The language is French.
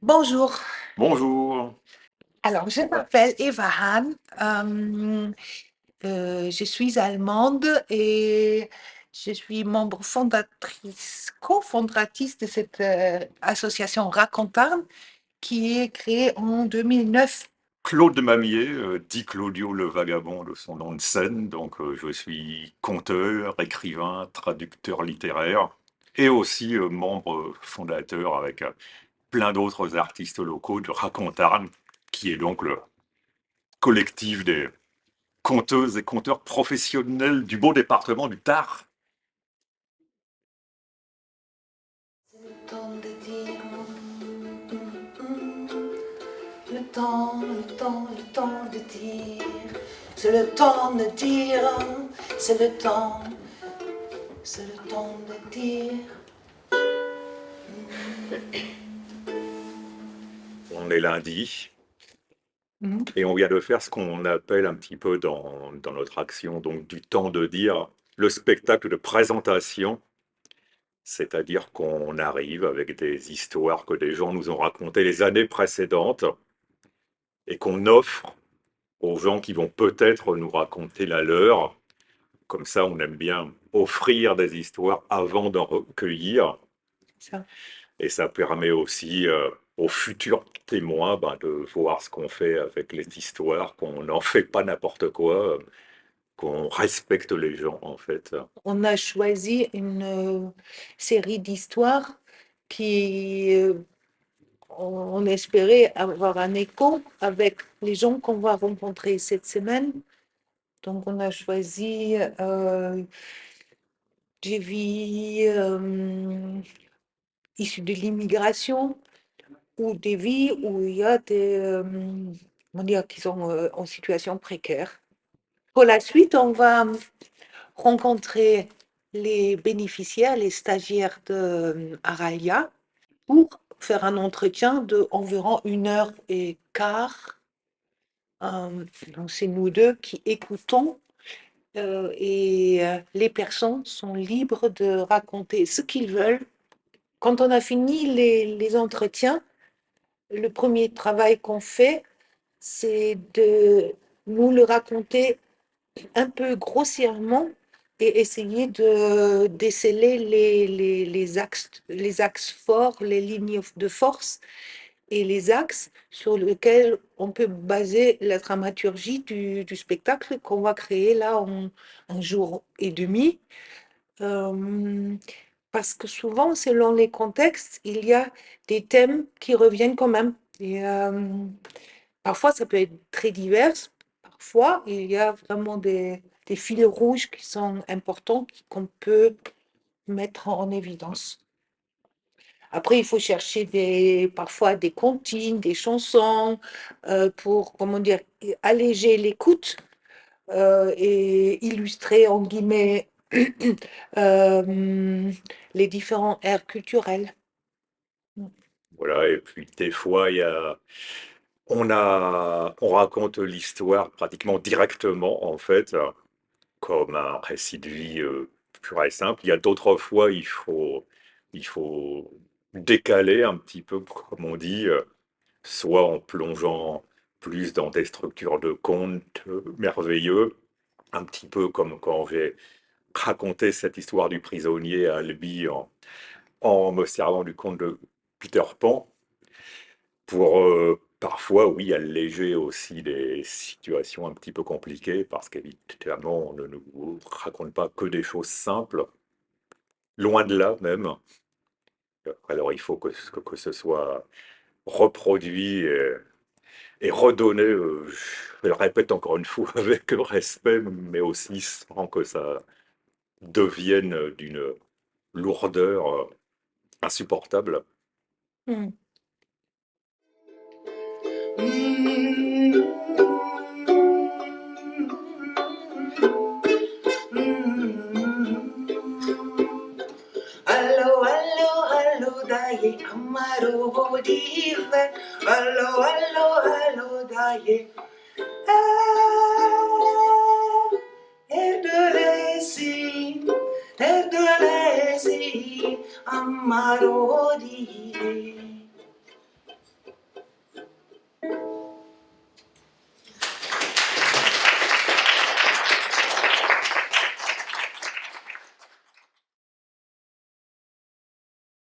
Bonjour. Bonjour. Alors, je m'appelle Eva Hahn. Je suis allemande et je suis membre fondatrice, cofondatrice de cette association Racontarn qui est créée en 2009. Claude Mamier, dit Claudio le Vagabond de son nom de scène. Donc, je suis conteur, écrivain, traducteur littéraire et aussi membre fondateur avec plein d'autres artistes locaux de Racontarn, qui est donc le collectif des conteuses et conteurs professionnels du beau département du Tarn. C'est le temps de dire, le temps, le temps, le temps de dire. C'est le temps de dire, c'est le temps, c'est le temps de dire. On est lundi Mhm. et on vient de faire ce qu'on appelle un petit peu dans notre action, donc du temps de dire, le spectacle de présentation. C'est-à-dire qu'on arrive avec des histoires que des gens nous ont racontées les années précédentes et qu'on offre aux gens qui vont peut-être nous raconter la leur. Comme ça, on aime bien offrir des histoires avant d'en recueillir. Ça. Et ça permet aussi aux futurs témoins de voir ce qu'on fait avec les histoires, qu'on n'en fait pas n'importe quoi, qu'on respecte les gens en fait. On a choisi une série d'histoires qui, on espérait avoir un écho avec les gens qu'on va rencontrer cette semaine. Donc, on a choisi des vies issues de l'immigration ou des vies où il y a des, comment dire, qui sont en situation précaire. Pour la suite, on va rencontrer les bénéficiaires, les stagiaires de Aralia, pour faire un entretien de environ 1 heure et quart. Donc c'est nous deux qui écoutons et les personnes sont libres de raconter ce qu'ils veulent. Quand on a fini les entretiens, le premier travail qu'on fait, c'est de nous le raconter un peu grossièrement et essayer de déceler les axes forts, les lignes de force et les axes sur lesquels on peut baser la dramaturgie du spectacle qu'on va créer là en 1 jour et demi. Euh, Parce que souvent, selon les contextes, il y a des thèmes qui reviennent quand même. Et parfois, ça peut être très divers. Parfois, il y a vraiment des fils rouges qui sont importants qu'on peut mettre en évidence. Après, il faut chercher parfois des comptines, des chansons pour, comment dire, alléger l'écoute et illustrer, en guillemets, euh, les différents aires culturels. Voilà, et puis des fois, on raconte l'histoire pratiquement directement, en fait, comme un récit de vie pur et simple. Il y a d'autres fois, il faut décaler un petit peu, comme on dit, soit en plongeant plus dans des structures de contes merveilleux, un petit peu comme quand j'ai raconté cette histoire du prisonnier à Albi en me servant du conte de Peter Pan, pour parfois, oui, alléger aussi des situations un petit peu compliquées, parce qu'évidemment, on ne nous raconte pas que des choses simples, loin de là même. Alors il faut que ce soit reproduit et redonné, je le répète encore une fois, avec respect, mais aussi sans que ça devienne d'une lourdeur insupportable. Mm. Allo, allo, allo, dai, amaro dire. Allo, allo, allo, dai. Erdolesi, amaro dire.